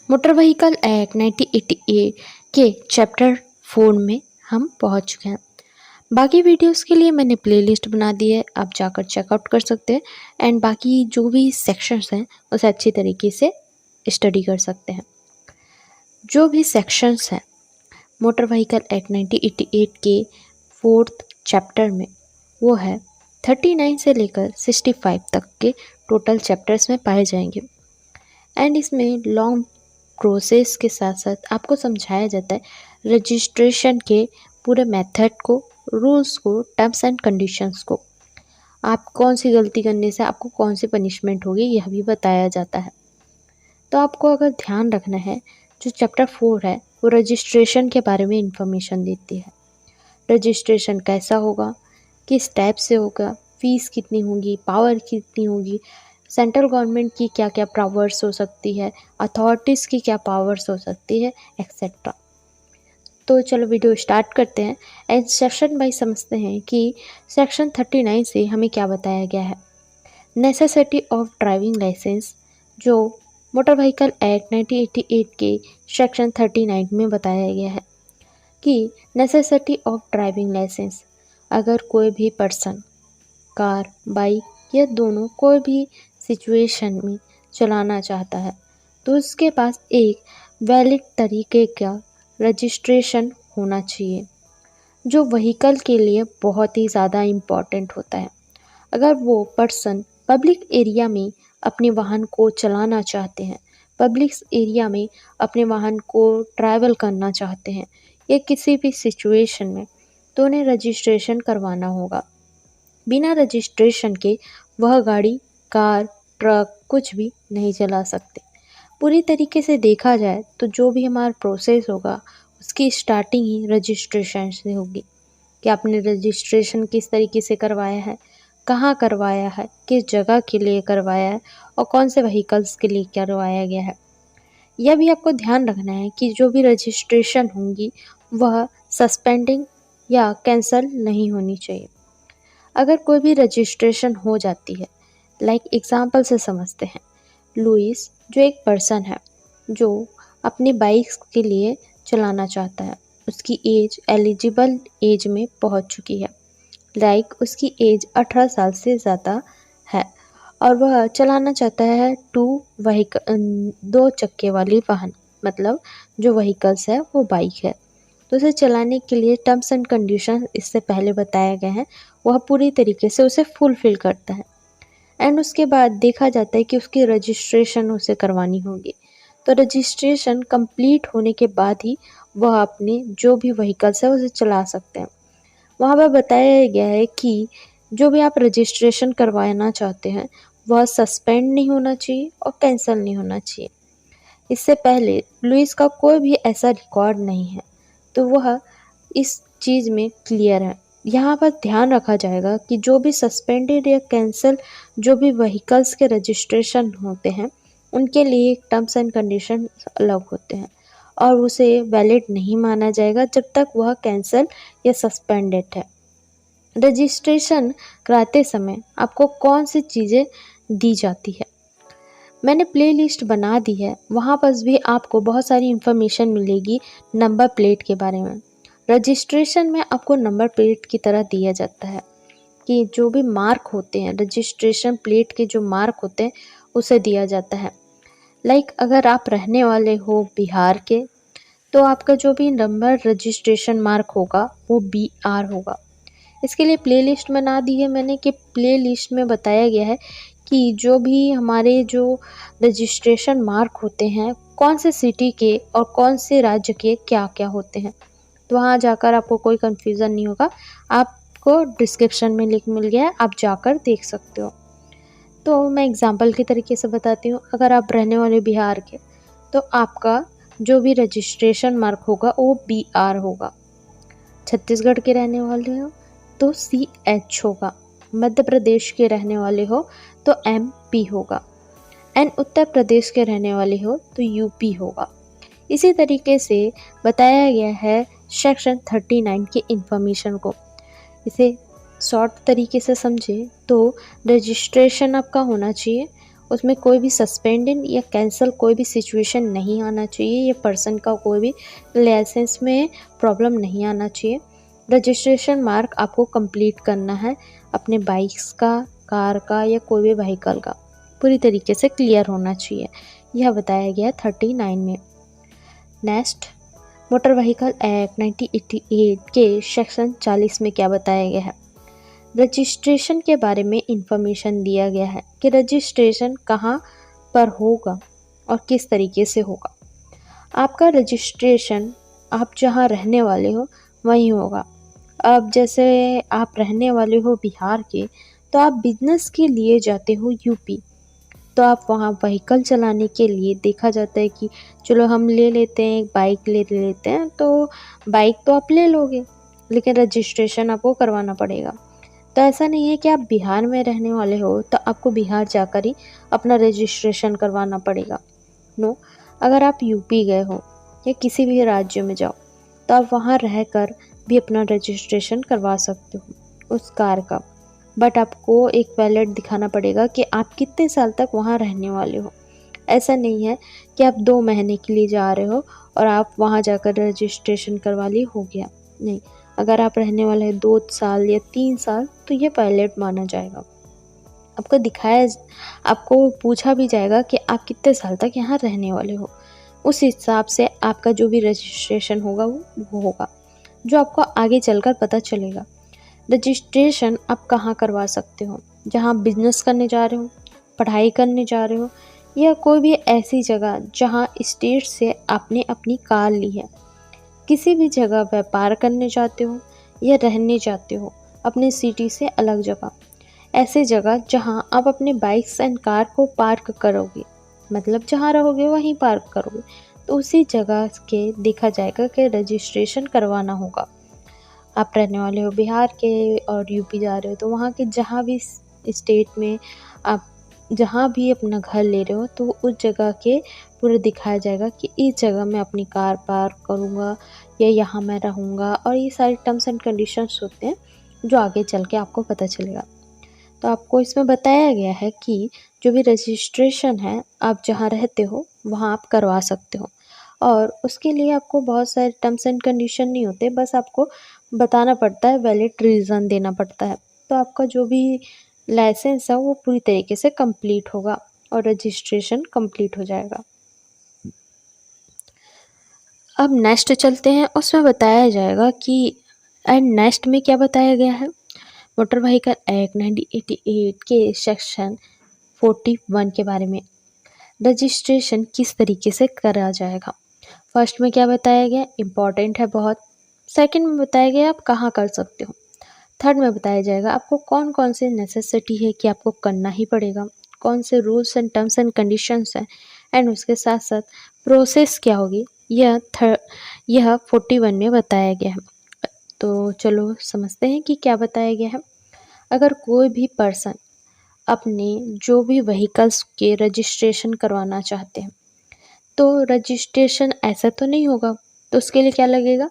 Motor vehicle act 1988 के chapter 4 में हम पहुंच चुके हैं। बाकी वीडियोस के लिए मैंने प्लेलिस्ट बना दी है, आप जाकर चेकआउट कर सकते हैं एंड बाकी जो भी सेक्शंस हैं उसे अच्छी तरीके से स्टडी कर सकते हैं। जो भी सेक्शंस हैं मोटर व्हीकल एक्ट 1988 के 4th चैप्टर में, वो है 39 से लेकर 65 तक के टोटल चैप्टर्स में पाए जाएंगे। एंड इसमें लॉन्ग प्रोसेस के साथ साथ आपको समझाया जाता है रजिस्ट्रेशन के पूरे मेथड को, रूल्स को, टर्म्स एंड कंडीशंस को। आप कौन सी गलती करने से आपको कौन सी पनिशमेंट होगी यह भी बताया जाता है। तो आपको अगर ध्यान रखना है, जो चैप्टर 4 है वो रजिस्ट्रेशन के बारे में इंफॉर्मेशन देती है। रजिस्ट्रेशन कैसा होगा, किस टाइप से होगा, फीस कितनी होगी, पावर कितनी होगी, सेंट्रल गवर्नमेंट की क्या क्या पावर्स हो सकती है, अथॉरिटीज़ की क्या पावर्स हो सकती है, एक्सेट्रा। तो चलो वीडियो स्टार्ट करते हैं एंड सेक्शन वाइज समझते हैं कि सेक्शन 39 से हमें क्या बताया गया है। नेसेसिटी ऑफ ड्राइविंग लाइसेंस, जो मोटर व्हीकल एक्ट 1988 के सेक्शन 39 में बताया गया है कि नेसेसिटी ऑफ ड्राइविंग लाइसेंस, अगर कोई भी पर्सन कार, बाइक या दोनों कोई भी सिचुएशन में चलाना चाहता है तो उसके पास एक वैलिड तरीके का रजिस्ट्रेशन होना चाहिए, जो व्हीकल के लिए बहुत ही ज़्यादा इम्पॉर्टेंट होता है। अगर वो पर्सन पब्लिक एरिया में अपने वाहन को चलाना चाहते हैं, पब्लिक एरिया में अपने वाहन को ट्रैवल करना चाहते हैं या किसी भी सिचुएशन में, तो उन्हें रजिस्ट्रेशन करवाना होगा। बिना रजिस्ट्रेशन के वह गाड़ी, कार, ट्रक कुछ भी नहीं चला सकते। पूरी तरीके से देखा जाए तो जो भी हमारा प्रोसेस होगा उसकी स्टार्टिंग ही रजिस्ट्रेशन से होगी कि आपने रजिस्ट्रेशन किस तरीके से करवाया है, कहाँ करवाया है, किस जगह के लिए करवाया है और कौन से व्हीकल्स के लिए करवाया गया है। यह भी आपको ध्यान रखना है कि जो भी रजिस्ट्रेशन होंगी वह सस्पेंडिंग या कैंसिल नहीं होनी चाहिए। अगर कोई भी रजिस्ट्रेशन हो जाती है, लाइक एग्जांपल से समझते हैं, लुइस जो एक पर्सन है जो अपनी बाइक्स के लिए चलाना चाहता है, उसकी एज एलिजिबल एज में पहुंच चुकी है, लाइक उसकी एज 18 साल से ज़्यादा है और वह चलाना चाहता है दो चक्के वाली वाहन, मतलब जो व्हीकल्स है वो बाइक है। तो उसे चलाने के लिए टर्म्स एंड कंडीशन इससे पहले बताया गया है, वह पूरी तरीके से उसे फुलफिल करता है एंड उसके बाद देखा जाता है कि उसकी रजिस्ट्रेशन उसे करवानी होगी। तो रजिस्ट्रेशन कंप्लीट होने के बाद ही वह अपने जो भी व्हीकल्स है उसे चला सकते हैं। वहाँ पर बताया गया है कि जो भी आप रजिस्ट्रेशन करवाना चाहते हैं वह सस्पेंड नहीं होना चाहिए और कैंसिल नहीं होना चाहिए। इससे पहले लुइस का कोई भी ऐसा रिकॉर्ड नहीं है, तो वह इस चीज़ में क्लियर है। यहाँ पर ध्यान रखा जाएगा कि जो भी सस्पेंडेड या कैंसिल जो भी व्हीकल्स के रजिस्ट्रेशन होते हैं उनके लिए टर्म्स एंड कंडीशन अलग होते हैं और उसे वैलिड नहीं माना जाएगा जब तक वह कैंसिल या सस्पेंडेड है। रजिस्ट्रेशन कराते समय आपको कौन सी चीज़ें दी जाती है, मैंने प्लेलिस्ट बना दी है, वहाँ पर भी आपको बहुत सारी इन्फॉर्मेशन मिलेगी नंबर प्लेट के बारे में। रजिस्ट्रेशन में आपको नंबर प्लेट की तरह दिया जाता है कि जो भी मार्क होते हैं, रजिस्ट्रेशन प्लेट के जो मार्क होते हैं उसे दिया जाता है। लाइक अगर आप रहने वाले हो बिहार के तो आपका जो भी नंबर रजिस्ट्रेशन मार्क होगा वो BR होगा। इसके लिए प्लेलिस्ट बना दी है मैंने कि प्लेलिस्ट में बताया गया है कि जो भी हमारे जो रजिस्ट्रेशन मार्क होते हैं कौन से सिटी के और कौन से राज्य के क्या क्या होते हैं। तो वहाँ जाकर आपको कोई कन्फ्यूज़न नहीं होगा, आपको डिस्क्रिप्शन में लिंक मिल गया है, आप जाकर देख सकते हो। तो मैं एग्जांपल के तरीके से बताती हूँ। अगर आप रहने वाले बिहार के तो आपका जो भी रजिस्ट्रेशन मार्क होगा वो BR होगा। छत्तीसगढ़ के रहने वाले हो तो CH होगा। मध्य प्रदेश के रहने वाले हो तो MP होगा एंड उत्तर प्रदेश के रहने वाले हो तो UP होगा। इसी तरीके से बताया गया है सेक्शन 39 के इंफॉर्मेशन को। इसे शॉर्ट तरीके से समझे तो रजिस्ट्रेशन आपका होना चाहिए, उसमें कोई भी सस्पेंडेड या कैंसिल कोई भी सिचुएशन नहीं आना चाहिए, या पर्सन का कोई भी लाइसेंस में प्रॉब्लम नहीं आना चाहिए। रजिस्ट्रेशन मार्क आपको कंप्लीट करना है अपने बाइक्स का, कार का या कोई भी व्हीकल का, पूरी तरीके से क्लियर होना चाहिए। यह बताया गया 39 में। नेक्स्ट, मोटर व्हीकल एक्ट 1988 के सेक्शन 40 में क्या बताया गया है? रजिस्ट्रेशन के बारे में इंफॉर्मेशन दिया गया है कि रजिस्ट्रेशन कहाँ पर होगा और किस तरीके से होगा। आपका रजिस्ट्रेशन आप जहाँ रहने वाले हो वहीं होगा। अब जैसे आप रहने वाले हो बिहार के, तो आप बिजनेस के लिए जाते हो यूपी, तो आप वहाँ व्हीकल चलाने के लिए देखा जाता है कि चलो हम ले लेते हैं, एक बाइक ले लेते हैं, तो बाइक तो आप ले लोगे लेकिन रजिस्ट्रेशन आपको करवाना पड़ेगा। तो ऐसा नहीं है कि आप बिहार में रहने वाले हो तो आपको बिहार जाकर ही अपना रजिस्ट्रेशन करवाना पड़ेगा। नो, अगर आप यूपी गए हो या किसी भी राज्य में जाओ तो आप वहाँ रहकर भी अपना रजिस्ट्रेशन करवा सकते हो उस कार का, बट आपको एक वैलिड दिखाना पड़ेगा कि आप कितने साल तक वहाँ रहने वाले हो। ऐसा नहीं है कि आप 2 महीने के लिए जा रहे हो और आप वहाँ जाकर रजिस्ट्रेशन करवा लिए, हो गया। नहीं, अगर आप रहने वाले हैं 2 साल या 3 साल तो ये वैलिड माना जाएगा। आपको पूछा भी जाएगा कि आप कितने साल तक यहाँ रहने वाले हो, उस हिसाब से आपका जो भी रजिस्ट्रेशन होगा वो होगा, जो आपको आगे चलकर पता चलेगा। रजिस्ट्रेशन आप कहाँ करवा सकते हो? जहाँ बिजनेस करने जा रहे हो, पढ़ाई करने जा रहे हो, या कोई भी ऐसी जगह जहाँ स्टेट से आपने अपनी कार ली है। किसी भी जगह व्यापार करने जाते हो या रहने जाते हो अपने सिटी से अलग जगह, ऐसे जगह जहाँ आप अपने बाइक्स एंड कार को पार्क करोगे, मतलब जहाँ रहोगे वहीं पार्क करोगे, तो उसी जगह के देखा जाएगा कि रजिस्ट्रेशन करवाना होगा। आप रहने वाले हो बिहार के और यूपी जा रहे हो, तो वहाँ के जहाँ भी स्टेट में आप जहाँ भी अपना घर ले रहे हो तो उस जगह के पूरा दिखाया जाएगा कि इस जगह मैं अपनी कार पार्क करूँगा या यहाँ मैं रहूँगा, और ये सारे टर्म्स एंड कंडीशंस होते हैं जो आगे चल के आपको पता चलेगा। तो आपको इसमें बताया गया है कि जो भी रजिस्ट्रेशन है आप जहाँ रहते हो वहाँ आप करवा सकते हो, और उसके लिए आपको बहुत सारे टर्म्स एंड कंडीशन नहीं होते, बस आपको बताना पड़ता है, वैलिड रीज़न देना पड़ता है। तो आपका जो भी लाइसेंस है वो पूरी तरीके से कंप्लीट होगा और रजिस्ट्रेशन कंप्लीट हो जाएगा। अब नेक्स्ट चलते हैं, उसमें बताया जाएगा कि नेक्स्ट में क्या बताया गया है। मोटर व्हीकल एक्ट 1988 के सेक्शन 41 के बारे में रजिस्ट्रेशन किस तरीके से करा जाएगा। फर्स्ट में क्या बताया गया, इम्पॉर्टेंट है बहुत। सेकंड में बताया गया आप कहाँ कर सकते हो। थर्ड में बताया जाएगा आपको कौन कौन से नेसेसिटी है कि आपको करना ही पड़ेगा, कौन से rules and terms and conditions हैं, एंड उसके साथ साथ प्रोसेस क्या होगी, यह 41 में बताया गया है। तो चलो समझते हैं कि क्या बताया गया है। अगर कोई भी पर्सन अपने जो भी व्हीकल्स के रजिस्ट्रेशन करवाना चाहते हैं, तो रजिस्ट्रेशन ऐसा तो नहीं होगा, तो उसके लिए क्या लगेगा,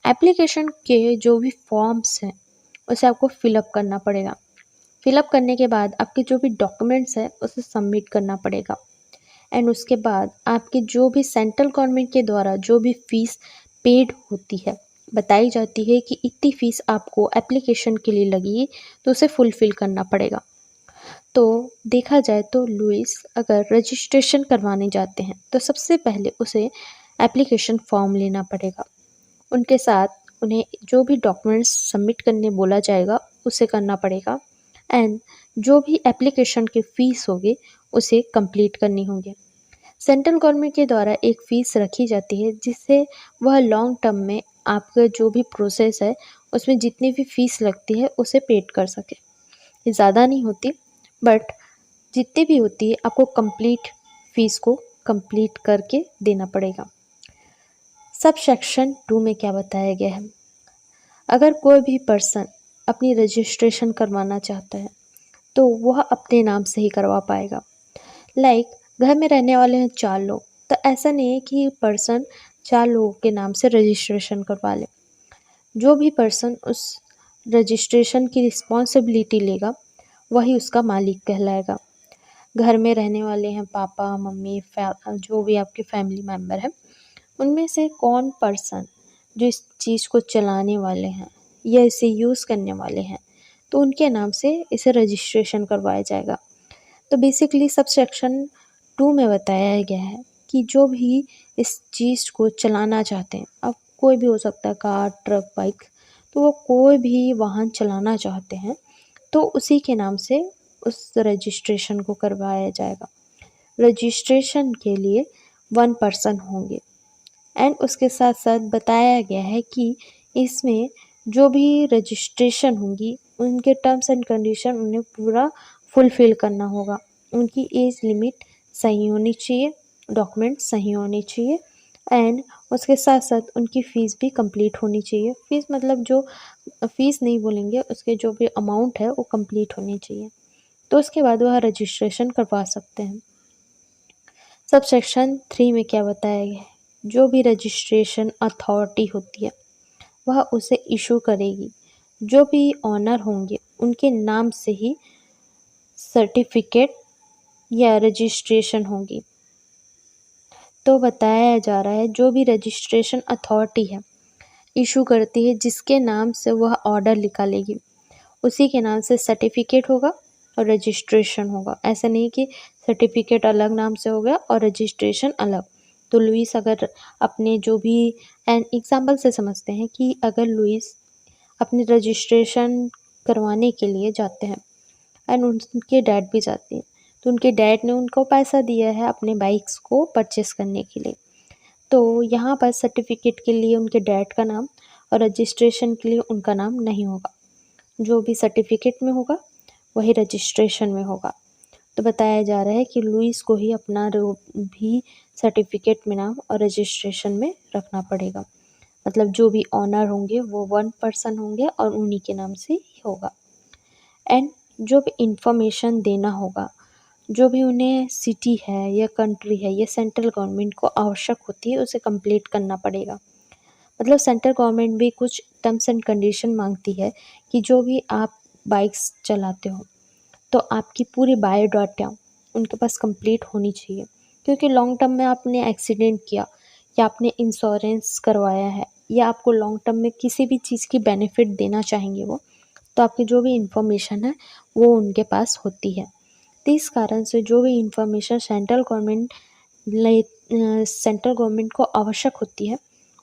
एप्लीकेशन के जो भी फॉर्म्स हैं उसे आपको फिलअप करना पड़ेगा। फिलअप करने के बाद आपके जो भी डॉक्यूमेंट्स हैं उसे सबमिट करना पड़ेगा, एंड उसके बाद आपके जो भी सेंट्रल गवर्नमेंट के द्वारा जो भी फीस पेड होती है, बताई जाती है कि इतनी फ़ीस आपको एप्लीकेशन के लिए लगेगी, तो उसे फुलफ़िल करना पड़ेगा। तो देखा जाए तो लुइस अगर रजिस्ट्रेशन करवाने जाते हैं तो सबसे पहले उसे एप्लीकेशन फॉर्म लेना पड़ेगा, उनके साथ उन्हें जो भी डॉक्यूमेंट्स सबमिट करने बोला जाएगा उसे करना पड़ेगा, एंड जो भी एप्लीकेशन की फ़ीस होगी उसे कंप्लीट करनी होगी। सेंट्रल गवर्नमेंट के द्वारा एक फ़ीस रखी जाती है जिससे वह लॉन्ग टर्म में आपका जो भी प्रोसेस है उसमें जितनी भी फ़ीस लगती है उसे पेड कर सके। ये ज़्यादा नहीं होती, बट जितनी भी होती है आपको कंप्लीट फ़ीस को कंप्लीट करके देना पड़ेगा। सब सेक्शन 2 में क्या बताया गया है, अगर कोई भी पर्सन अपनी रजिस्ट्रेशन करवाना चाहता है तो वह अपने नाम से ही करवा पाएगा। घर में रहने वाले हैं 4 लोग, तो ऐसा नहीं है कि पर्सन 4 लोगों के नाम से रजिस्ट्रेशन करवा ले। जो भी पर्सन उस रजिस्ट्रेशन की रिस्पॉन्सिबिलिटी लेगा वही उसका मालिक कहलाएगा। घर में रहने वाले हैं पापा मम्मी जो भी आपके फैमिली मेम्बर हैं, उनमें से कौन पर्सन जो इस चीज़ को चलाने वाले हैं या इसे यूज़ करने वाले हैं, तो उनके नाम से इसे रजिस्ट्रेशन करवाया जाएगा। तो बेसिकली सब सेक्शन 2 में बताया गया है कि जो भी इस चीज़ को चलाना चाहते हैं, अब कोई भी हो सकता है, कार, ट्रक, बाइक, तो वो कोई भी वाहन चलाना चाहते हैं तो उसी के नाम से उस रजिस्ट्रेशन को करवाया जाएगा। रजिस्ट्रेशन के लिए 1 पर्सन होंगे एंड उसके साथ साथ बताया गया है कि इसमें जो भी रजिस्ट्रेशन होंगी उनके टर्म्स एंड कंडीशन उन्हें पूरा फुलफ़िल करना होगा। उनकी एज लिमिट सही होनी चाहिए, डॉक्यूमेंट सही होने चाहिए एंड उसके साथ साथ उनकी फ़ीस भी कंप्लीट होनी चाहिए। फ़ीस मतलब जो फ़ीस नहीं बोलेंगे, उसके जो भी अमाउंट है वो कंप्लीट होनी चाहिए। तो उसके बाद वह रजिस्ट्रेशन करवा सकते हैं। सब सेक्शन 3 में क्या बताया गया है, जो भी रजिस्ट्रेशन अथॉरिटी होती है वह उसे इशू करेगी। जो भी ऑनर होंगे उनके नाम से ही सर्टिफिकेट या रजिस्ट्रेशन होगी। तो बताया जा रहा है जो भी रजिस्ट्रेशन अथॉरिटी है इशू करती है, जिसके नाम से वह ऑर्डर निकालेगी, उसी के नाम से सर्टिफिकेट होगा और रजिस्ट्रेशन होगा। ऐसा नहीं कि सर्टिफिकेट अलग नाम से हो गया और रजिस्ट्रेशन अलग। तो लुइस अगर अपने जो भी एन एग्जाम्पल से समझते हैं कि अगर लुइस अपने रजिस्ट्रेशन करवाने के लिए जाते हैं एंड उनके डैड भी जाते हैं, तो उनके डैड ने उनको पैसा दिया है अपने बाइक्स को परचेस करने के लिए, तो यहाँ पर सर्टिफिकेट के लिए उनके डैड का नाम और रजिस्ट्रेशन के लिए उनका नाम नहीं होगा। जो भी सर्टिफिकेट में होगा वही रजिस्ट्रेशन में होगा। तो बताया जा रहा है कि लुइस को ही अपना भी सर्टिफिकेट में नाम और रजिस्ट्रेशन में रखना पड़ेगा। मतलब जो भी ऑनर होंगे वो 1 पर्सन होंगे और उन्हीं के नाम से ही होगा। एंड जो भी इंफॉर्मेशन देना होगा, जो भी उन्हें सिटी है या कंट्री है या सेंट्रल गवर्नमेंट को आवश्यक होती है, उसे कंप्लीट करना पड़ेगा। मतलब सेंट्रल गवर्नमेंट भी कुछ टर्म्स एंड कंडीशन मांगती है कि जो भी आप बाइक्स चलाते हो तो आपकी पूरी बायोडाटा उनके पास कंप्लीट होनी चाहिए, क्योंकि लॉन्ग टर्म में आपने एक्सीडेंट किया या आपने इंश्योरेंस करवाया है या आपको लॉन्ग टर्म में किसी भी चीज़ की बेनिफिट देना चाहेंगे वो, तो आपकी जो भी इंफॉर्मेशन है वो उनके पास होती है। तो इस कारण से जो भी इंफॉर्मेशन सेंट्रल गवर्नमेंट को आवश्यक होती है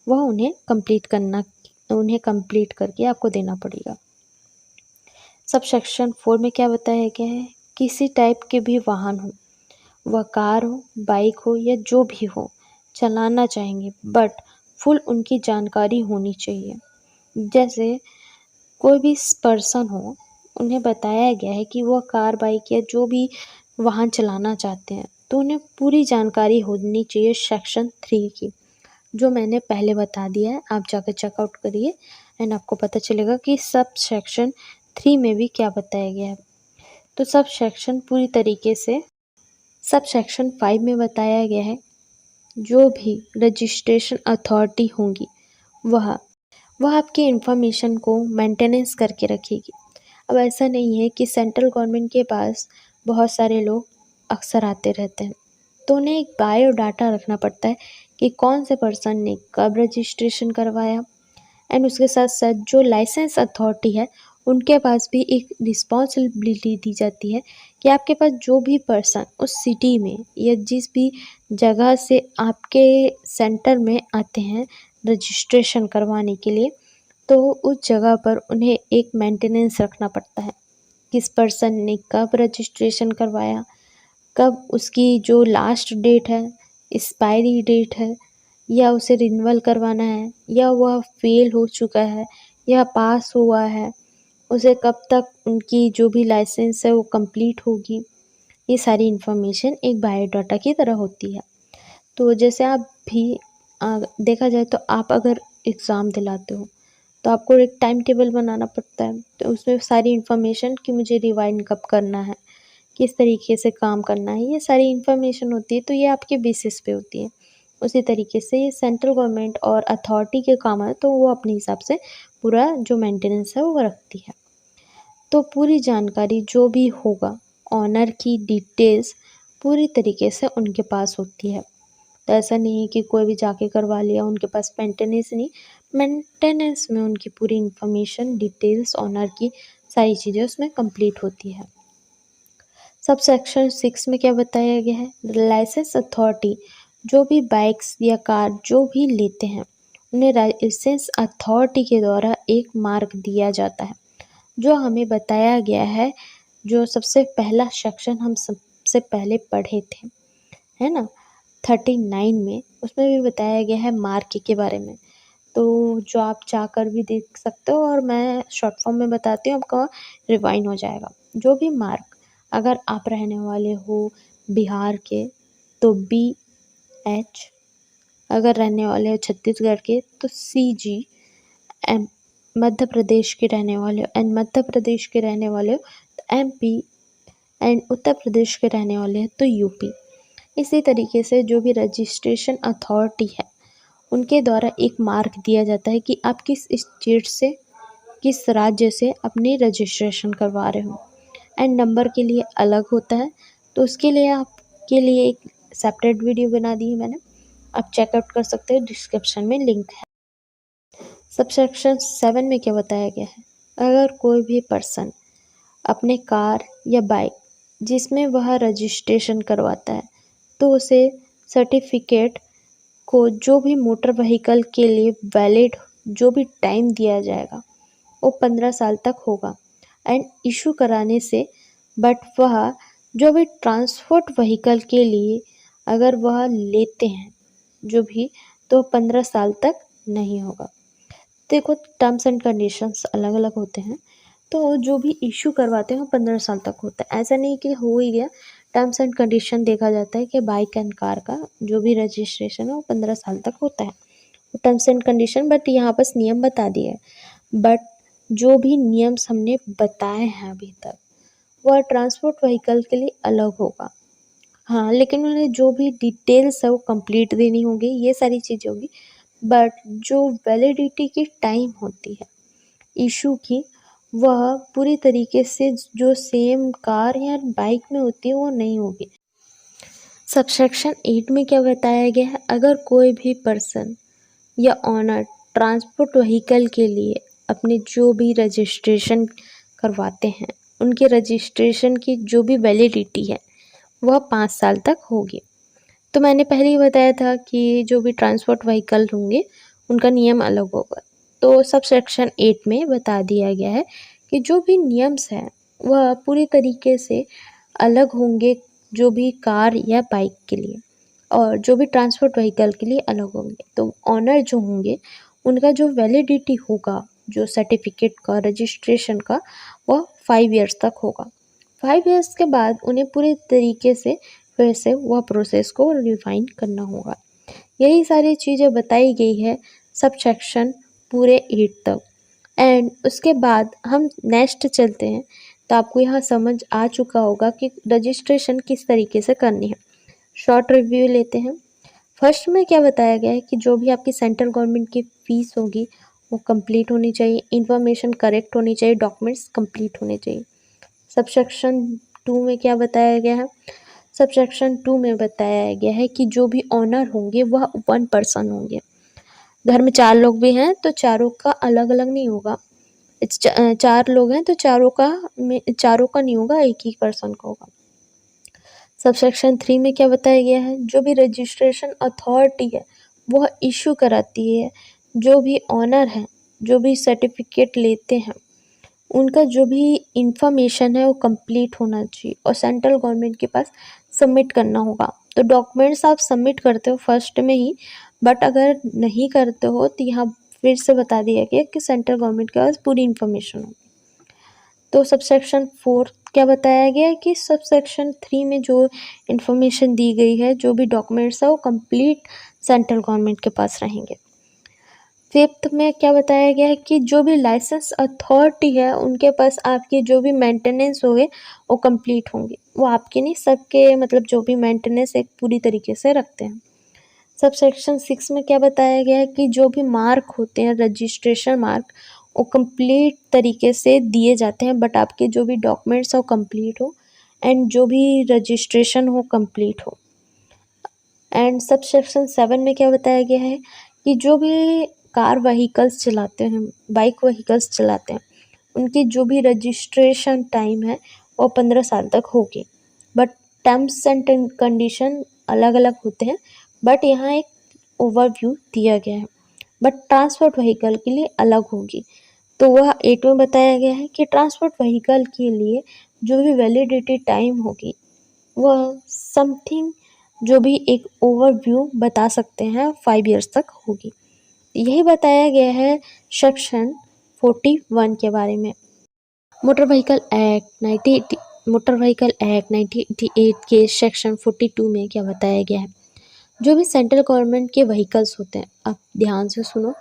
वह उन्हें कंप्लीट करके आपको देना पड़ेगा। सब सेक्शन 4 में क्या बताया गया है, किसी टाइप के भी वाहन हो, वह कार हो, बाइक हो या जो भी हो, चलाना चाहेंगे बट फुल उनकी जानकारी होनी चाहिए। जैसे कोई भी पर्सन हो, उन्हें बताया गया है कि वह कार, बाइक या जो भी वाहन चलाना चाहते हैं तो उन्हें पूरी जानकारी होनी चाहिए सेक्शन 3 की, जो मैंने पहले बता दिया है। आप जाकर चेकआउट करिए एंड आपको पता चलेगा कि सब सेक्शन 3 में भी क्या बताया गया है। तो सब सेक्शन पूरी तरीके से सब सेक्शन 5 में बताया गया है, जो भी रजिस्ट्रेशन अथॉरिटी होंगी वह आपकी इन्फॉर्मेशन को मेंटेनेंस करके रखेगी। अब ऐसा नहीं है कि सेंट्रल गवर्नमेंट के पास बहुत सारे लोग अक्सर आते रहते हैं, तो उन्हें एक बायोडाटा रखना पड़ता है कि कौन से पर्सन ने कब रजिस्ट्रेशन करवाया एंड उसके साथ साथ जो लाइसेंस अथॉरिटी है उनके पास भी एक रिस्पॉन्सिबिलिटी दी जाती है कि आपके पास जो भी पर्सन उस सिटी में या जिस भी जगह से आपके सेंटर में आते हैं रजिस्ट्रेशन करवाने के लिए, तो उस जगह पर उन्हें एक मेंटेनेंस रखना पड़ता है। किस पर्सन ने कब रजिस्ट्रेशन करवाया, कब उसकी जो लास्ट डेट है, एक्सपायरी डेट है, या उसे रिन्यूअल करवाना है, या वह फेल हो चुका है या पास हुआ है, उसे कब तक उनकी जो भी लाइसेंस है वो कंप्लीट होगी। ये सारी इन्फॉर्मेशन एक बायोडाटा की तरह होती है। तो जैसे आप भी देखा जाए तो आप अगर एग्ज़ाम दिलाते हो तो आपको एक टाइम टेबल बनाना पड़ता है, तो उसमें सारी इन्फॉर्मेशन कि मुझे रिवाइंड कब करना है, किस तरीके से काम करना है, ये सारी इन्फॉर्मेशन होती है। तो ये आपके बेसिस पे होती है। उसी तरीके से ये सेंट्रल गवर्नमेंट और अथॉरिटी के काम है, तो वो अपने हिसाब से पूरा जो मेंटेनेंस है वो रखती है। तो पूरी जानकारी जो भी होगा, ऑनर की डिटेल्स पूरी तरीके से उनके पास होती है। तो ऐसा नहीं है कि कोई भी जाके करवा लिया, उनके पास मेंटेनेंस नहीं, मेंटेनेंस में उनकी पूरी इंफॉर्मेशन, डिटेल्स, ऑनर की सारी चीज़ें उसमें कंप्लीट होती है। सब सेक्शन 6 में क्या बताया गया है, लाइसेंस अथॉरिटी जो भी बाइक्स या कार जो भी लेते हैं उन्हें लाइसेंस अथॉरिटी के द्वारा एक मार्क दिया जाता है, जो हमें बताया गया है, जो सबसे पहला सेक्शन हम सबसे पहले पढ़े थे, है ना, 39 में, उसमें भी बताया गया है मार्क के बारे में। तो जो आप जाकर भी देख सकते हो, और मैं शॉर्ट फॉर्म में बताती हूँ, आपका रिवाइंड हो जाएगा। जो भी मार्क, अगर आप रहने वाले हो बिहार के तो BH, अगर रहने वाले हो छत्तीसगढ़ के तो CG, मध्य प्रदेश के रहने वाले हो एंड मध्य प्रदेश के रहने वाले हो तो MP, एंड उत्तर प्रदेश के रहने वाले हैं तो UP। इसी तरीके से जो भी रजिस्ट्रेशन अथॉरिटी है उनके द्वारा एक मार्क दिया जाता है कि आप किस स्टेट से, किस राज्य से अपनी रजिस्ट्रेशन करवा रहे हो, एंड नंबर के लिए अलग होता है। तो उसके लिए आपके लिए एक सेपरेट वीडियो बना दी है मैंने, आप चेकआउट कर सकते हो, डिस्क्रिप्शन में लिंक है। सबसेक्शन 7 में क्या बताया गया है, अगर कोई भी पर्सन अपने कार या बाइक जिसमें वह रजिस्ट्रेशन करवाता है तो उसे सर्टिफिकेट को जो भी मोटर व्हीकल के लिए वैलिड जो भी टाइम दिया जाएगा वो 15 साल तक होगा एंड इशू कराने से, बट वह जो भी ट्रांसपोर्ट व्हीकल के लिए अगर वह लेते हैं जो भी, तो 15 साल तक नहीं होगा। देखो, टर्म्स एंड कंडीशंस अलग अलग होते हैं, तो जो भी इशू करवाते हैं वो 15 साल तक होता है। ऐसा नहीं कि हो ही गया, टर्म्स एंड कंडीशन देखा जाता है कि बाइक एंड कार का जो भी रजिस्ट्रेशन है वो 15 साल तक होता है, टर्म्स एंड कंडीशन, बट यहाँ बस नियम बता दिए। बट जो भी नियम्स हमने बताए हैं अभी तक वह ट्रांसपोर्ट व्हीकल के लिए अलग होगा। हाँ, लेकिन उन्हें जो भी डिटेल्स है वो कंप्लीट देनी होगी, ये सारी चीज़ें होगी। बट जो वैलिडिटी की टाइम होती है इशू की, वह पूरी तरीके से जो सेम कार या बाइक में होती है वो नहीं होगी। सबसेक्शन 8 में क्या बताया गया है, अगर कोई भी पर्सन या ऑनर ट्रांसपोर्ट व्हीकल के लिए अपने जो भी रजिस्ट्रेशन करवाते हैं उनके रजिस्ट्रेशन की जो भी वैलिडिटी है वह 5 साल तक होगी। तो मैंने पहले ही बताया था कि जो भी ट्रांसपोर्ट व्हीकल होंगे उनका नियम अलग होगा। तो सब सेक्शन 8 में बता दिया गया है कि जो भी नियम्स हैं वह पूरी तरीके से अलग होंगे जो भी कार या बाइक के लिए, और जो भी ट्रांसपोर्ट व्हीकल के लिए अलग होंगे। तो ऑनर जो होंगे उनका जो वैलिडिटी होगा जो सर्टिफिकेट का, रजिस्ट्रेशन का, वह 5 ईयर्स तक होगा। 5 ईयर्स के बाद उन्हें पूरी तरीके से फिर से वह प्रोसेस को रिफाइन करना होगा। यही सारी चीज़ें बताई गई है सब सेक्शन पूरे 8 तक। एंड उसके बाद हम नेक्स्ट चलते हैं, तो आपको यहाँ समझ आ चुका होगा कि रजिस्ट्रेशन किस तरीके से करनी है। शॉर्ट रिव्यू लेते हैं। फर्स्ट में क्या बताया गया है कि जो भी आपकी सेंट्रल गवर्नमेंट की फ़ीस होगी वो कंप्लीट होनी चाहिए, इन्फॉर्मेशन करेक्ट होनी चाहिए, डॉक्यूमेंट्स कंप्लीट होने चाहिए। सबसेक्शन 2 में क्या बताया गया है, सबसेक्शन 2 में बताया गया है कि जो भी ऑनर होंगे वह 1 पर्सन होंगे। घर में 4 लोग भी हैं तो चारों का अलग अलग नहीं होगा। 4 लोग हैं तो चारों का नहीं होगा, एक ही पर्सन का होगा। सबसेक्शन 3 में क्या बताया गया है, जो भी रजिस्ट्रेशन अथॉरिटी है वह इशू कराती है, जो भी ऑनर हैं, जो भी सर्टिफिकेट लेते हैं, उनका जो भी इंफॉर्मेशन है वो कंप्लीट होना चाहिए और सेंट्रल गवर्नमेंट के पास सबमिट करना होगा। तो डॉक्यूमेंट्स आप सबमिट करते हो फर्स्ट में ही, बट अगर नहीं करते हो तो यहाँ फिर से बता दिया गया कि सेंट्रल गवर्नमेंट के पास पूरी इंफॉर्मेशन हो। तो सबसेक्शन 4 क्या बताया गया है कि सबसेक्शन 3 में जो इन्फॉर्मेशन दी गई है, जो भी डॉक्यूमेंट्स है वो कंप्लीट सेंट्रल गवर्नमेंट के पास रहेंगे। 5th में क्या बताया गया है कि जो भी लाइसेंस अथॉरिटी है उनके पास आपके जो भी मेंटेनेंस होंगे वो कंप्लीट होंगे। वो आपके नहीं, सबके, मतलब जो भी मेंटेनेंस एक पूरी तरीके से रखते हैं। सबसेक्शन 6 में क्या बताया गया है कि जो भी मार्क होते हैं, रजिस्ट्रेशन मार्क, वो कंप्लीट तरीके से दिए जाते हैं, बट आपके जो भी डॉक्यूमेंट्स है वो कंप्लीट हो एंड जो भी रजिस्ट्रेशन हो कंप्लीट हो। एंड सब सेक्शन 7 में क्या बताया गया है कि जो भी कार व्हीकल्स चलाते हैं, बाइक व्हीकल्स चलाते हैं, उनकी जो भी रजिस्ट्रेशन टाइम है वो 15 साल तक होगी। बट टर्म्स एंड कंडीशन अलग अलग होते हैं, बट यहाँ एक ओवरव्यू दिया गया है। बट ट्रांसपोर्ट व्हीकल के लिए अलग होगी। तो वह 8 में बताया गया है कि ट्रांसपोर्ट व्हीकल के लिए जो भी वैलिडिटी टाइम होगी वह समथिंग जो भी एक ओवरव्यू बता सकते हैं 5 इयर्स तक होगी। यही बताया गया है सेक्शन 41 के बारे में। मोटर व्हीकल एक्ट 1988 के सेक्शन 42 में क्या बताया गया है, जो भी सेंट्रल गवर्नमेंट के व्हीकल्स होते हैं, आप ध्यान से सुनो,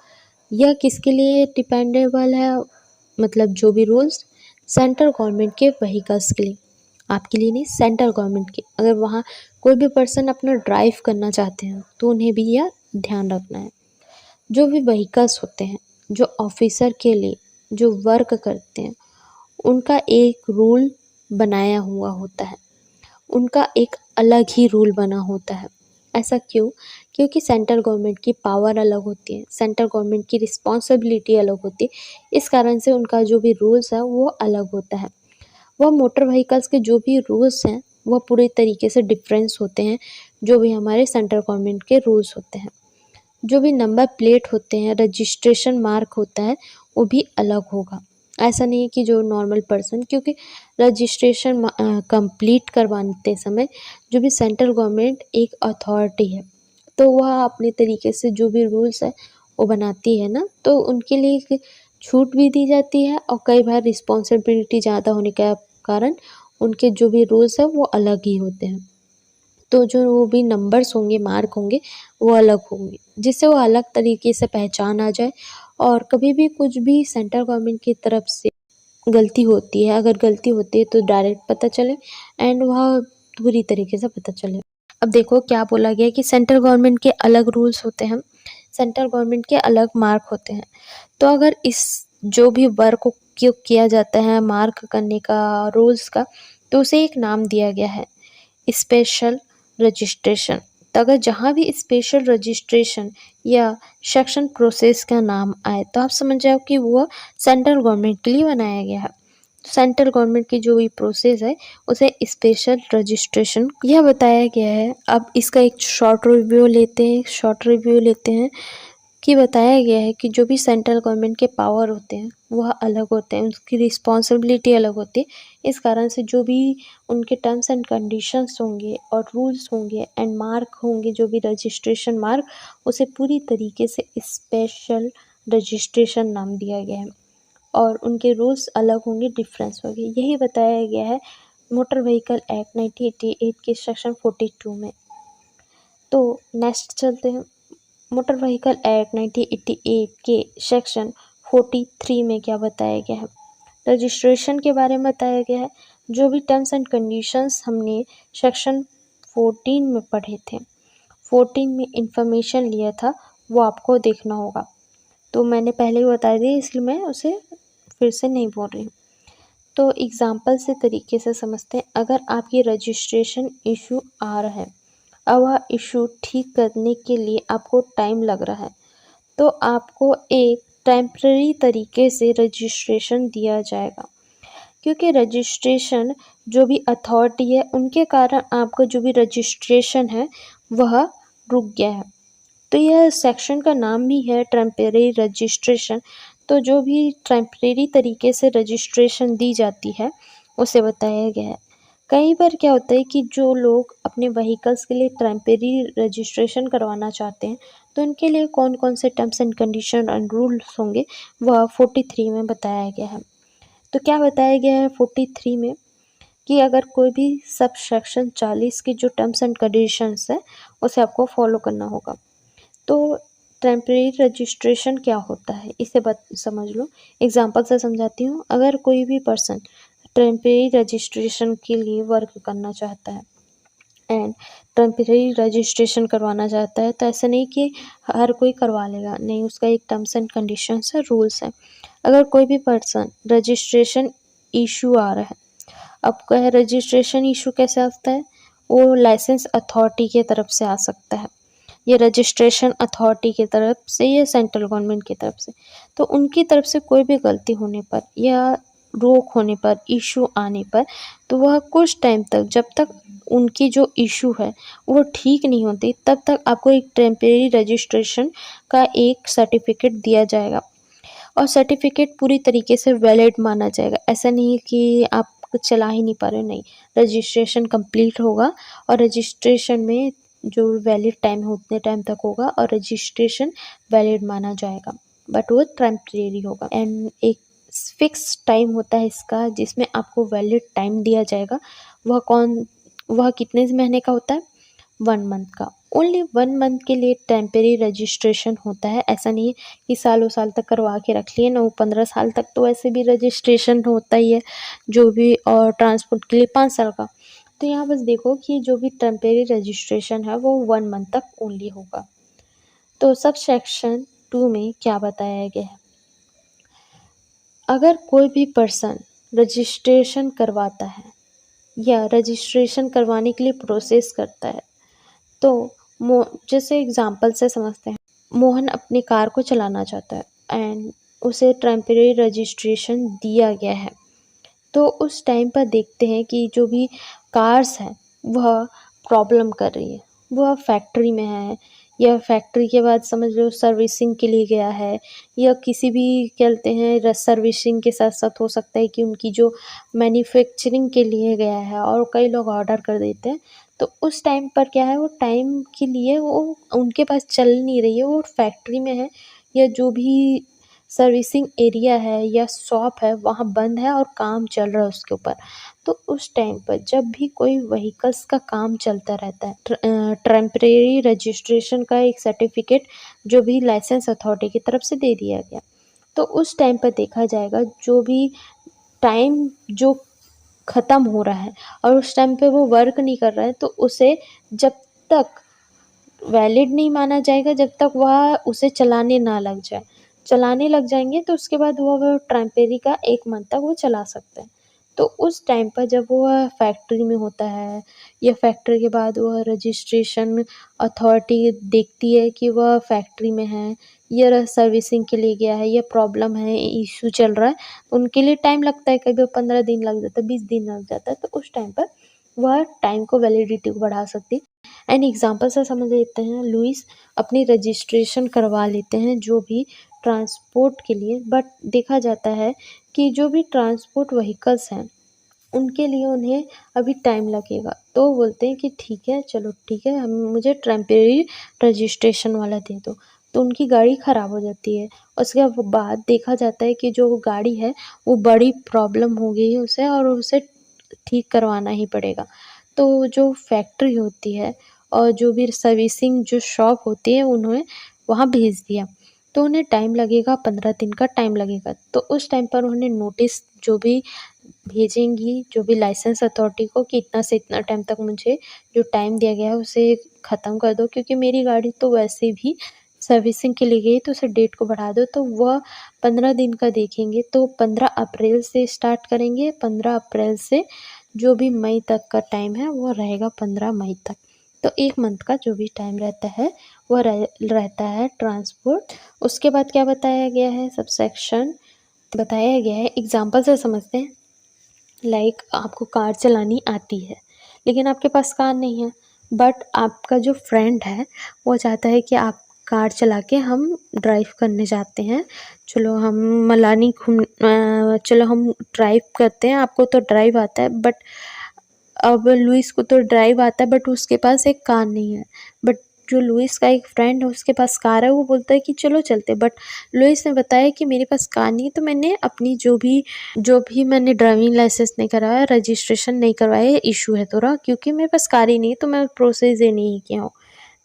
यह किसके लिए डिपेंडेबल है, मतलब जो भी रूल्स सेंट्रल गवर्नमेंट के व्हीकल्स के लिए, आपके लिए नहीं, सेंट्रल गवर्नमेंट के। अगर वहाँ कोई भी पर्सन अपना ड्राइव करना चाहते हैं तो उन्हें भी यह ध्यान रखना है। जो भी व्हीकल्स होते हैं, जो ऑफिसर के लिए जो वर्क करते हैं, उनका एक रूल बनाया हुआ होता है, उनका एक अलग ही रूल बना होता है। ऐसा क्यों? क्योंकि सेंट्रल गवर्नमेंट की पावर अलग होती है, सेंट्रल गवर्नमेंट की रिस्पॉन्सिबिलिटी अलग होती है, इस कारण से उनका जो भी रूल्स है वो अलग होता है। वह मोटर व्हीकल्स के जो भी रूल्स हैं वह पूरे तरीके से डिफरेंस होते हैं जो भी हमारे सेंट्रल गवर्नमेंट के रूल्स होते हैं। जो भी नंबर प्लेट होते हैं, रजिस्ट्रेशन मार्क होता है, वो भी अलग होगा। ऐसा नहीं है कि जो नॉर्मल पर्सन, क्योंकि रजिस्ट्रेशन कंप्लीट करवाते समय जो भी सेंट्रल गवर्नमेंट एक अथॉरिटी है, तो वह अपने तरीके से जो भी रूल्स है वो बनाती है ना, तो उनके लिए एक छूट भी दी जाती है और कई बार रिस्पॉन्सिबिलिटी ज़्यादा होने के कारण उनके जो भी रूल्स हैं वो अलग ही होते हैं। तो जो वो भी नंबर्स होंगे, मार्क होंगे, वो अलग होंगे, जिससे वो अलग तरीके से पहचान आ जाए। और कभी भी कुछ भी सेंट्रल गवर्नमेंट की तरफ से गलती होती है, अगर गलती होती है तो डायरेक्ट पता चले एंड वह पूरी तरीके से पता चले। अब देखो क्या बोला गया कि सेंट्रल गवर्नमेंट के अलग रूल्स होते हैं, सेंट्रल गवर्नमेंट के अलग मार्क होते हैं। तो अगर इस जो भी वर्क को किया जाता है मार्क करने का, रूल्स का, तो उसे एक नाम दिया गया है, स्पेशल रजिस्ट्रेशन। तो अगर जहाँ भी स्पेशल रजिस्ट्रेशन या सेक्शन प्रोसेस का नाम आए तो आप समझ जाओ कि वो सेंट्रल गवर्नमेंट के लिए बनाया गया है। सेंट्रल गवर्नमेंट की जो भी प्रोसेस है उसे स्पेशल रजिस्ट्रेशन यह बताया गया है। अब इसका एक शॉर्ट रिव्यू लेते हैं कि बताया गया है कि जो भी सेंट्रल गवर्नमेंट के पावर होते हैं वह अलग होते हैं, उसकी रिस्पॉन्सिबिलिटी अलग होती है। इस कारण से जो भी उनके टर्म्स एंड कंडीशंस होंगे और रूल्स होंगे एंड मार्क होंगे, जो भी रजिस्ट्रेशन मार्क, उसे पूरी तरीके से स्पेशल रजिस्ट्रेशन नाम दिया गया है और उनके रूल्स अलग होंगे, डिफरेंस होंगे। यही बताया गया है मोटर व्हीकल एक्ट 1988 के सेक्शन 42 में। तो नेक्स्ट चलते हैं, मोटर व्हीकल एक्ट 1988 के सेक्शन 43 में क्या बताया गया है, रजिस्ट्रेशन के बारे में बताया गया है। जो भी टर्म्स एंड कंडीशंस हमने सेक्शन 14 में पढ़े थे, 14 में इंफॉर्मेशन लिया था, वो आपको देखना होगा। तो मैंने पहले ही बता दी, इसलिए मैं उसे फिर से नहीं बोल रही हूँ। तो एग्जाम्पल से तरीके से समझते हैं। अगर आपकी रजिस्ट्रेशन इशू आ रहा है, अब वह इशू ठीक करने के लिए आपको टाइम लग रहा है, तो आपको एक टेम्परेरी तरीके से रजिस्ट्रेशन दिया जाएगा, क्योंकि रजिस्ट्रेशन जो भी अथॉरिटी है उनके कारण आपका जो भी रजिस्ट्रेशन है वह रुक गया है। तो यह सेक्शन का नाम भी है टेम्परेरी रजिस्ट्रेशन। तो जो भी टेम्परेरी तरीके से रजिस्ट्रेशन दी जाती है उसे बताया गया है। कई बार क्या होता है कि जो लोग अपने व्हीकल्स के लिए टेम्परेरी रजिस्ट्रेशन करवाना चाहते हैं, तो उनके लिए कौन कौन से terms and condition and rules होंगे वह 43 में बताया गया है। तो क्या बताया गया है 43 में कि अगर कोई भी सब सेक्शन 40 की जो टर्म्स एंड कंडीशंस है उसे आपको फॉलो करना होगा। तो टेम्परेरी रजिस्ट्रेशन क्या होता है इसे समझ लो। एग्जांपल से समझाती हूँ। अगर कोई भी पर्सन टेम्परेरी रजिस्ट्रेशन के लिए वर्क करना चाहता है एंड टेम्परेरी रजिस्ट्रेशन करवाना चाहता है, तो ऐसा नहीं कि हर कोई करवा लेगा, नहीं, उसका एक टर्म्स एंड कंडीशंस है, रूल्स है। अगर कोई भी पर्सन रजिस्ट्रेशन इशू आ रहा है, आपका रजिस्ट्रेशन इशू कैसे आता है, वो लाइसेंस अथॉरिटी की तरफ से आ सकता है, ये रजिस्ट्रेशन अथॉरिटी की तरफ से या सेंट्रल गवर्नमेंट की तरफ से। तो उनकी तरफ से कोई भी गलती होने पर या रोक होने पर, इशू आने पर, तो वह कुछ टाइम तक, जब तक उनकी जो इशू है वो ठीक नहीं होती, तब तक आपको एक टेम्परेरी रजिस्ट्रेशन का एक सर्टिफिकेट दिया जाएगा और सर्टिफिकेट पूरी तरीके से वैलिड माना जाएगा। ऐसा नहीं है कि आप चला ही नहीं पा रहे, नहीं, रजिस्ट्रेशन कंप्लीट होगा और रजिस्ट्रेशन में जो वैलिड टाइम है उतने टाइम तक होगा और रजिस्ट्रेशन वैलिड माना जाएगा, बट वो टेम्परेरी होगा। एंड एक फिक्स टाइम होता है इसका जिसमें आपको वैलिड टाइम दिया जाएगा। वह कितने महीने का होता है, 1 मंथ का। ओनली 1 मंथ के लिए टेम्परेरी रजिस्ट्रेशन होता है। ऐसा नहीं है कि सालों साल तक करवा के रख लिए ना, वो 15 साल तक तो ऐसे भी रजिस्ट्रेशन होता ही है जो भी, और ट्रांसपोर्ट के लिए 5 साल का। तो यहाँ बस देखो कि जो भी टेम्परेरी रजिस्ट्रेशन है वो 1 मंथ तक ओनली होगा। तो सब सेक्शन 2 में क्या बताया गया है, अगर कोई भी पर्सन रजिस्ट्रेशन करवाता है या रजिस्ट्रेशन करवाने के लिए प्रोसेस करता है, तो जैसे एग्जांपल से समझते हैं, मोहन अपनी कार को चलाना चाहता है एंड उसे टेम्परेरी रजिस्ट्रेशन दिया गया है। तो उस टाइम पर देखते हैं कि जो भी कार्स है वह प्रॉब्लम कर रही है, वह फैक्ट्री में है या फैक्ट्री के बाद समझ लो सर्विसिंग के लिए गया है, या किसी भी कहते हैं सर्विसिंग के साथ साथ हो सकता है कि उनकी जो मैन्युफैक्चरिंग के लिए गया है, और कई लोग ऑर्डर कर देते हैं। तो उस टाइम पर क्या है, वो टाइम के लिए वो उनके पास चल नहीं रही है, वो फैक्ट्री में है या जो भी सर्विसिंग एरिया है या शॉप है वहाँ बंद है और काम चल रहा है उसके ऊपर। तो उस टाइम पर जब भी कोई व्हीकल्स का काम चलता रहता है, टेम्परेरी रजिस्ट्रेशन का एक सर्टिफिकेट जो भी लाइसेंस अथॉरिटी की तरफ से दे दिया गया, तो उस टाइम पर देखा जाएगा जो भी टाइम जो ख़त्म हो रहा है और उस टाइम पे वो वर्क नहीं कर रहा है, तो उसे जब तक वैलिड नहीं माना जाएगा जब तक वह उसे चलाने ना लग जाए। चलाने लग जाएंगे तो उसके बाद वह टेम्परेरी का 1 मंथ तक वो चला सकते हैं। तो उस टाइम पर जब वह फैक्ट्री में होता है या फैक्ट्री के बाद वह रजिस्ट्रेशन अथॉरिटी देखती है कि वह फैक्ट्री में है या सर्विसिंग के लिए गया है या प्रॉब्लम है, इशू चल रहा है, उनके लिए टाइम लगता है, कभी 15 दिन लग जाता है, 20 दिन लग जाता है। तो उस टाइम पर वह टाइम को, वैलिडिटी को बढ़ा सकती है। एंड एग्जाम्पल से समझ लेते हैं, लुइस अपनी रजिस्ट्रेशन करवा लेते हैं जो भी ट्रांसपोर्ट के लिए, बट देखा जाता है कि जो भी ट्रांसपोर्ट व्हीकल्स हैं उनके लिए उन्हें अभी टाइम लगेगा। तो बोलते हैं कि ठीक है, चलो ठीक है, हम मुझे टेम्परेरी रजिस्ट्रेशन वाला दे दो। तो उनकी गाड़ी ख़राब हो जाती है, उसके बाद देखा जाता है कि जो गाड़ी है वो बड़ी प्रॉब्लम हो गई है उसे, और उसे ठीक करवाना ही पड़ेगा। तो जो फैक्ट्री होती है और जो भी सर्विसिंग जो शॉप होती है उन्हें वहाँ भेज दिया, तो उन्हें टाइम लगेगा, 15 दिन का टाइम लगेगा। तो उस टाइम पर उन्हें नोटिस जो भी भेजेंगी, जो भी लाइसेंस अथॉरिटी को, कि इतना से इतना टाइम तक मुझे जो टाइम दिया गया है उसे ख़त्म कर दो, क्योंकि मेरी गाड़ी तो वैसे भी सर्विसिंग के लिए गई, तो उसे डेट को बढ़ा दो। तो वह 15 दिन का देखेंगे, तो 15 अप्रैल से स्टार्ट करेंगे, 15 अप्रैल से जो भी मई तक का टाइम है वो रहेगा 15 मई तक। तो 1 मंथ का जो भी टाइम रहता है वह रहता है ट्रांसपोर्ट। उसके बाद क्या बताया गया है, सबसेक्शन बताया गया है, एग्जाम्पल से समझते हैं। लाइक आपको कार चलानी आती है लेकिन आपके पास कार नहीं है, बट आपका जो फ्रेंड है वो चाहता है कि आप कार चला के हम ड्राइव करने जाते हैं, चलो हम मनाली चलो हम ड्राइव करते हैं, आपको तो ड्राइव आता है, बट अब लुइस को तो ड्राइव आता है बट उसके पास एक कार नहीं है। बट जो लुइस का एक फ्रेंड है उसके पास कार है, वो बोलता है कि चलो चलते, बट लुइस ने बताया कि मेरे पास कार नहीं है, तो मैंने अपनी जो भी मैंने ड्राइविंग लाइसेंस नहीं करवाया, रजिस्ट्रेशन नहीं करवाया, इशू है थोड़ा, क्योंकि मेरे पास कार ही नहीं है, तो मैं प्रोसेस ही नहीं किया हूँ।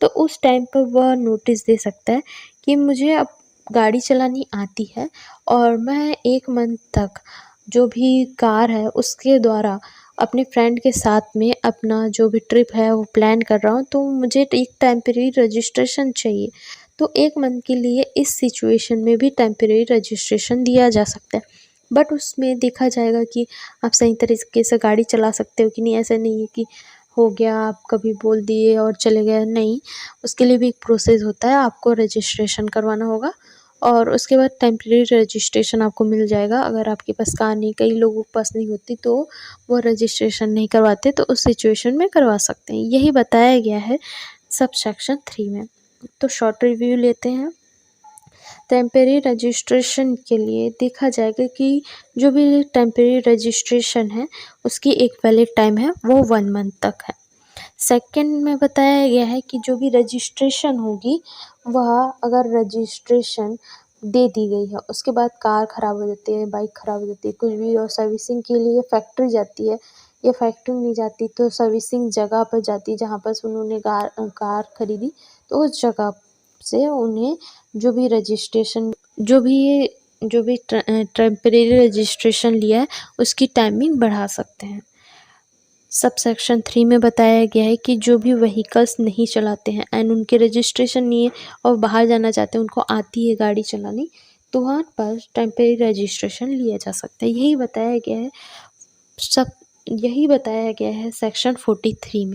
तो उस टाइम पर वह नोटिस दे सकता है कि मुझे अब गाड़ी चलानी आती है और मैं 1 मंथ तक जो भी कार है उसके द्वारा अपने फ्रेंड के साथ में अपना जो भी ट्रिप है वो प्लान कर रहा हूँ, तो मुझे एक टेम्परेरी रजिस्ट्रेशन चाहिए। तो 1 मंथ के लिए इस सिचुएशन में भी टेम्परेरी रजिस्ट्रेशन दिया जा सकता है। बट उसमें देखा जाएगा कि आप सही तरीके से गाड़ी चला सकते हो कि नहीं। ऐसा नहीं है कि हो गया, आप कभी बोल दिए और चले गए, नहीं। उसके लिए भी एक प्रोसेस होता है, आपको रजिस्ट्रेशन करवाना होगा और उसके बाद टेम्परेरी रजिस्ट्रेशन आपको मिल जाएगा। अगर आपके पास कार नहीं, कई लोगों के पास नहीं होती, तो वो रजिस्ट्रेशन नहीं करवाते, तो उस सिचुएशन में करवा सकते हैं। यही बताया गया है सब सेक्शन 3 में। तो शॉर्ट रिव्यू लेते हैं। टेम्परेरी रजिस्ट्रेशन के लिए देखा जाएगा कि जो भी टेम्परेरी रजिस्ट्रेशन है उसकी एक वैलिड टाइम है, वो 1 मंथ तक है। सेकंड में बताया गया है कि जो भी रजिस्ट्रेशन होगी, वह अगर रजिस्ट्रेशन दे दी गई है, उसके बाद कार ख़राब हो जाती है, बाइक ख़राब हो जाती है, कुछ भी, और सर्विसिंग के लिए फैक्ट्री जाती है, या फैक्ट्री नहीं जाती तो सर्विसिंग जगह पर जाती है जहाँ पर उन्होंने कार खरीदी, तो उस जगह से उन्हें जो भी रजिस्ट्रेशन जो भी टेम्परेरी रजिस्ट्रेशन लिया है उसकी टाइमिंग बढ़ा सकते हैं। सब सेक्शन 3 में बताया गया है कि जो भी व्हीकल्स नहीं चलाते हैं एंड उनके रजिस्ट्रेशन नहीं है और बाहर जाना चाहते हैं, उनको आती है गाड़ी चलानी, तो वहाँ पर टेम्परेरी रजिस्ट्रेशन लिया जा सकता है। यही बताया गया है सेक्शन 43 में।